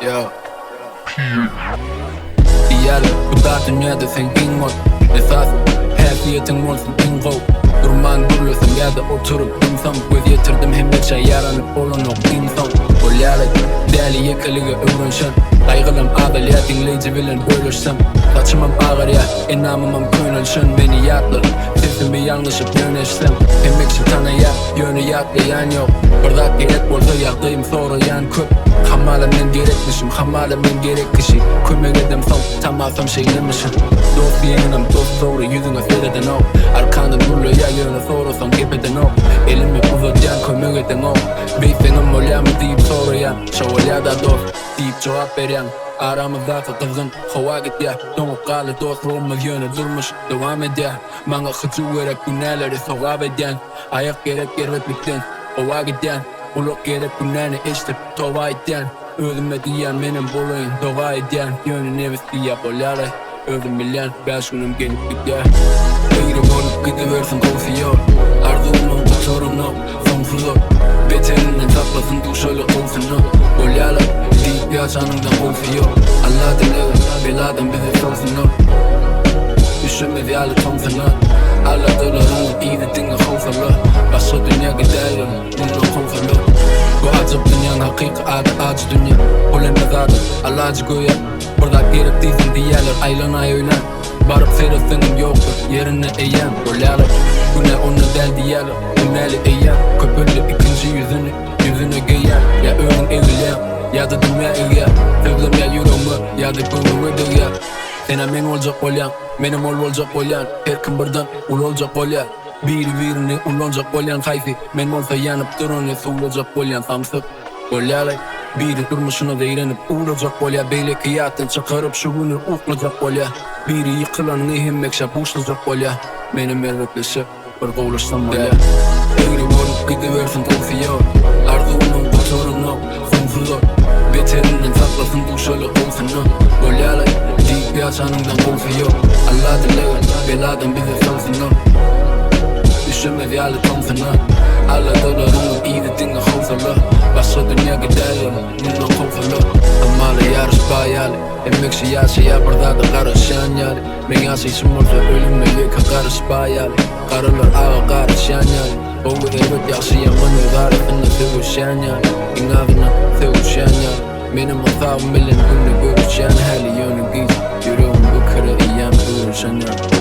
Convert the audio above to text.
Ya Diyal bu dar dünyada sen king ol Esas hasiyetin olsun king ol Durman durlusun ya da oturup insan Göz yetirdim hemmeçe yaranıp olan o insan Olyalay deli yekeliga öğrenşen Kaygılam ağıl ya dinleyici bilen bölüşsem Kaçımam ağır ya inamamam könülşen Beni yatlar sesim bir yanlışıp yöneşsem Hemmekşi tanıya yönü yaklayan yok Bardak gerek bolsa yaktayım sonra yan köp Hamala men gerekmişim, hamala men gerek kişi Kömek edem son, tamasam şeylemişim Dost yeğenim, dost sonra yüzüne sereden o Arkandan durlu ya yönü sonra son gepeden o Elimi uzatyan kömek eden o Beysenim olya mı deyip soruyan Şavalya da dost deyip cevap veren Aramızdaki kızgın hava git ya Donup kalı dostluğumuz yönü durmuş devam eder Bana hıçı gerek günlerleri soğab eden Ayak gerek gereklikten ova giden Uluk gerek günlerini içtip tova eden Özüme diyen benim bulayın dova eden Yönü nevisi yap olalay Özüm bilen 5 günüm gelip gider Eğri olup gidiversin kovuyor Arzuğumun kusurunu sonsuzluk Beterinden saklasın duşöyle olsunu Olalay deyip yaşanından kovuyor Allah dileği beladan bizi sorsunlar Düşünmez yalı tomsunlar Allah dolarını iyi dinle kovsalar Başka dünya giderim bununla kovsalar Bu acıp dünyanın hakiki adı acı dünya Olamaz adı Allah acı göğe Burada gerek değilsin diyeler aylanay oylan Barıp seyretsinin yoktur yerine eğen Olalay güne onu del diyeler Güneli eğen Köpüllü ikinci yüzünü giyer Ya önün eğilen ya da dünya eğer Sözüm ya yüreğimi ya da gönlümü değer Sena men olacak olyan, benim olacak olyan Her kim birden olacak olyan Birini olacak olyan kayfi Men olsa yanıp durunu soğulacak olyan samsık Olyalay biri durmuşuna değrenip uğrayacak olya Beyle kıyatın çıkarıp şu günü uğrayacak olya Biri yıkılanını hemmekşe boşlayacak olya Benim elbetleşip bir kovuluşsam olya Eğri olup gidiversin kovuyor Arzuğumun kusurunu sonsuzluk Beterinden saklasın duşöyle olsunu Olyalay deyip yaşanından kovuyor Allah dileği beladan bizi sorsunlar Düşünmez yalı tomsunlar Allah dolarını iyi dinle kovsalar Başka dünya giderim bununla kovsalar Amalı yarış bayalı Emmekşi yaşaya burada da karışan yali Men yaşayışım olsa ölümle yeka karış bayalı Karılar ağa karışan yali Oğu evet yaşayan bana garifine sevişen yali İnadına sevişen yali Benim asabım bilen günü görüşen hali yönü giz Yüreğim bu kere iyen buyuruşan yali